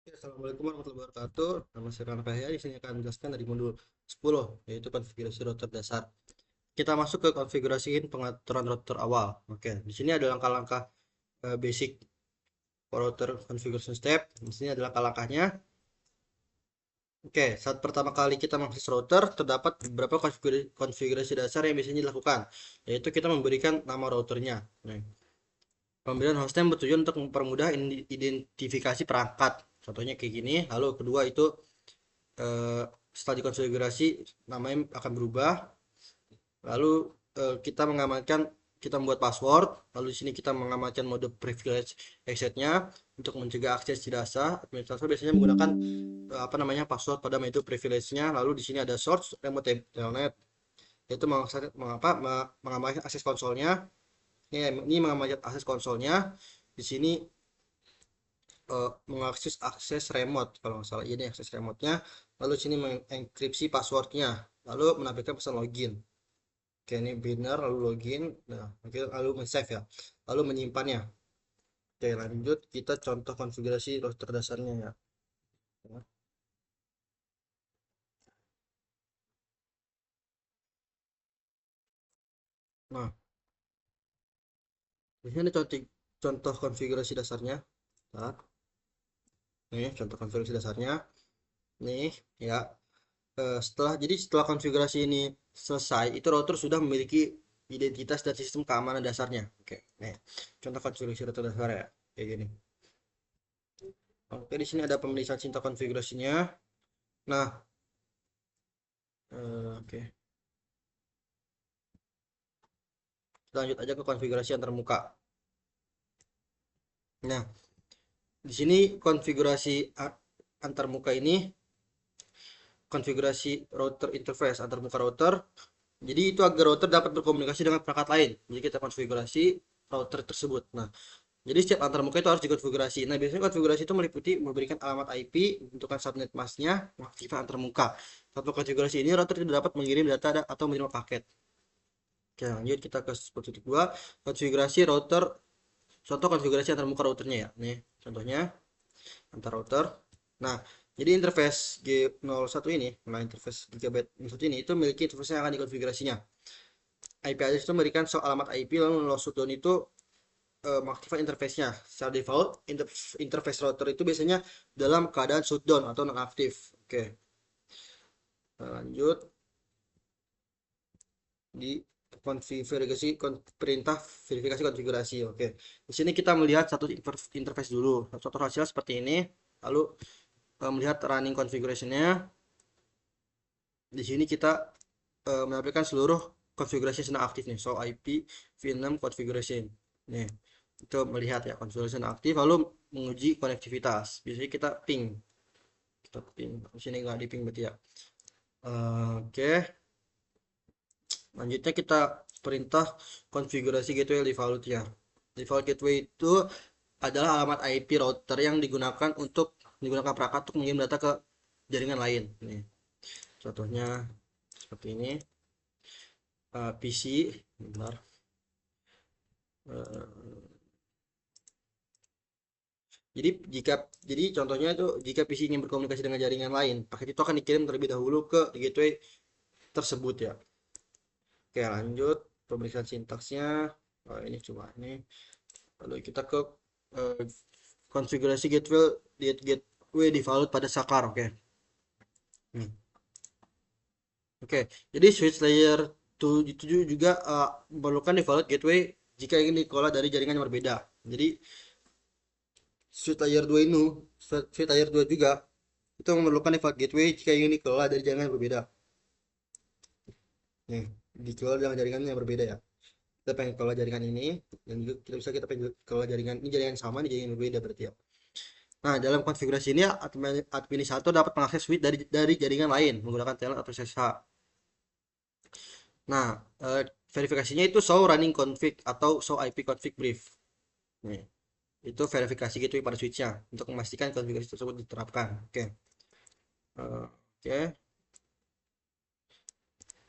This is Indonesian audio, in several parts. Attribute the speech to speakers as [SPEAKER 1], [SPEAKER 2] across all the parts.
[SPEAKER 1] Assalamualaikum warahmatullahi wabarakatuh. Nama saya Rana Kahya. Di sini akan menjelaskan dari modul 10, yaitu konfigurasi router dasar. Kita masuk ke konfigurasiin pengaturan router awal. Oke, di sini ada langkah-langkah basic router configuration step. Di sini ada langkah-langkahnya. Oke, saat pertama kali kita mengakses router, terdapat beberapa konfigurasi dasar yang biasanya dilakukan, yaitu kita memberikan nama routernya. Nah, pemberian hostname bertujuan untuk mempermudah identifikasi perangkat. Contohnya kayak gini. Lalu kedua itu eh, setelah dikonfigurasi namanya akan berubah. Lalu kita mengamankan, kita membuat password. Lalu di sini kita mengamankan mode privilege access-nya untuk mencegah akses tidak sah. Administrator biasanya menggunakan apa namanya password pada mode privilege-nya. Lalu di sini ada source remote telnet, yaitu mengamankan akses konsolnya. Ini mengamankan akses konsolnya. Di sini mengakses akses remote kalau nggak salah ini akses remote-nya. Lalu sini mengenkripsi passwordnya, lalu menampilkan pesan login. Oke, ini benar, lalu login. Nah, lalu men-save ya, lalu menyimpannya. Oke, lanjut kita contoh konfigurasi router dasarnya ya. Nah, di sini contoh konfigurasi dasarnya. Nah, nih contoh konfigurasi dasarnya nih ya. Setelah konfigurasi ini selesai, itu router sudah memiliki identitas dan sistem keamanan dasarnya. Oke, nih contoh konfigurasi router dasar ya, kayak gini. Oke, di sini ada pemeriksaan cinta konfigurasinya. Nah, oke, lanjut aja ke konfigurasi antarmuka. Nah, di sini konfigurasi antarmuka ini konfigurasi router interface antarmuka router. Jadi itu agar router dapat berkomunikasi dengan perangkat lain. Jadi kita konfigurasi router tersebut. Nah, jadi setiap antarmuka itu harus dikonfigurasi. Nah, biasanya konfigurasi itu meliputi memberikan alamat IP, menentukan subnet masknya, mengaktifkan antarmuka. Tanpa konfigurasi ini, router tidak dapat mengirim data atau menerima paket. Oke, lanjut kita ke 10.2, konfigurasi router. Contoh konfigurasi antarmuka routernya ya. Nih, contohnya antar router. Nah, jadi interface G01 ini, nah interface Gigabyte 01 ini itu memiliki interface yang akan dikonfigurasinya. IP address itu memberikan alamat IP, lalu load shutdown itu mengaktifkan interface-nya. Secara default, interface router itu biasanya dalam keadaan shutdown atau non-aktif. Oke, nah, lanjut di konfigurasi perintah verifikasi konfigurasi. Oke, di sini kita melihat satu interface dulu. Contoh hasil seperti ini. Lalu melihat running configuration-nya. Di sini kita menampilkan seluruh konfigurasi sedang aktif nih. So IP v6 configuration. Nih, itu melihat ya konfigurasi aktif, lalu menguji konektivitas. Biasanya kita ping. Di sini nggak di ping berarti ya. Oke, lanjutnya kita perintah konfigurasi gateway default ya. Default gateway itu adalah alamat IP router yang digunakan perangkat untuk mengirim data ke jaringan lain. Nih, contohnya seperti ini. PC, bentar. Eh, jadi contohnya itu jika PC ingin berkomunikasi dengan jaringan lain, paket itu akan dikirim terlebih dahulu ke gateway tersebut ya. Oke, lanjut pemeriksaan sintaksnya. Ini cuma ini. Lalu kita ke eh, konfigurasi gateway default pada Sakar. Oke. Hmm. Oke, jadi switch layer 7 juga memerlukan default gateway jika ingin dikelola dari jaringan yang berbeda. Jadi switch layer 2 juga itu memerlukan default gateway jika ingin dikelola dari jaringan yang berbeda. Nih, dikelola dengan jaringan yang berbeda ya. Kita pengen kelola jaringan ini, dan juga kita pengen kelola jaringan ini, jaringan sama di jaringan yang berbeda berarti ya. Nah, dalam konfigurasi ini administrator dapat mengakses switch dari jaringan lain menggunakan telnet atau SSH. Nah, verifikasinya itu show running config atau show IP config brief. Nih, itu verifikasi gitu pada switchnya untuk memastikan konfigurasi tersebut diterapkan. Oke. Oke.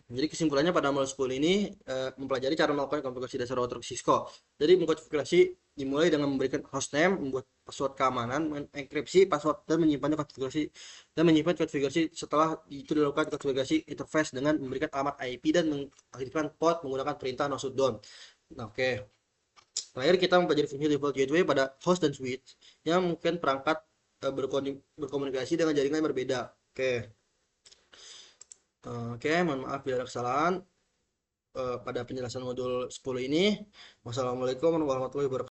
[SPEAKER 1] Jadi kesimpulannya pada modul 10 ini mempelajari cara melakukan konfigurasi dasar router Cisco. Jadi mengkonfigurasi dimulai dengan memberikan hostname, membuat password keamanan, mengenkripsi password dan menyimpan konfigurasi setelah itu dilakukan konfigurasi interface dengan memberikan alamat IP dan mengaktifkan port menggunakan perintah no shutdown. Nah, oke. Terakhir kita mempelajari fungsi default gateway pada host dan switch yang mungkin perangkat berkomunikasi dengan jaringan yang berbeda. Oke. Oke, mohon maaf bila ada kesalahan pada penjelasan modul 10 ini. Wassalamualaikum warahmatullahi wabarakatuh.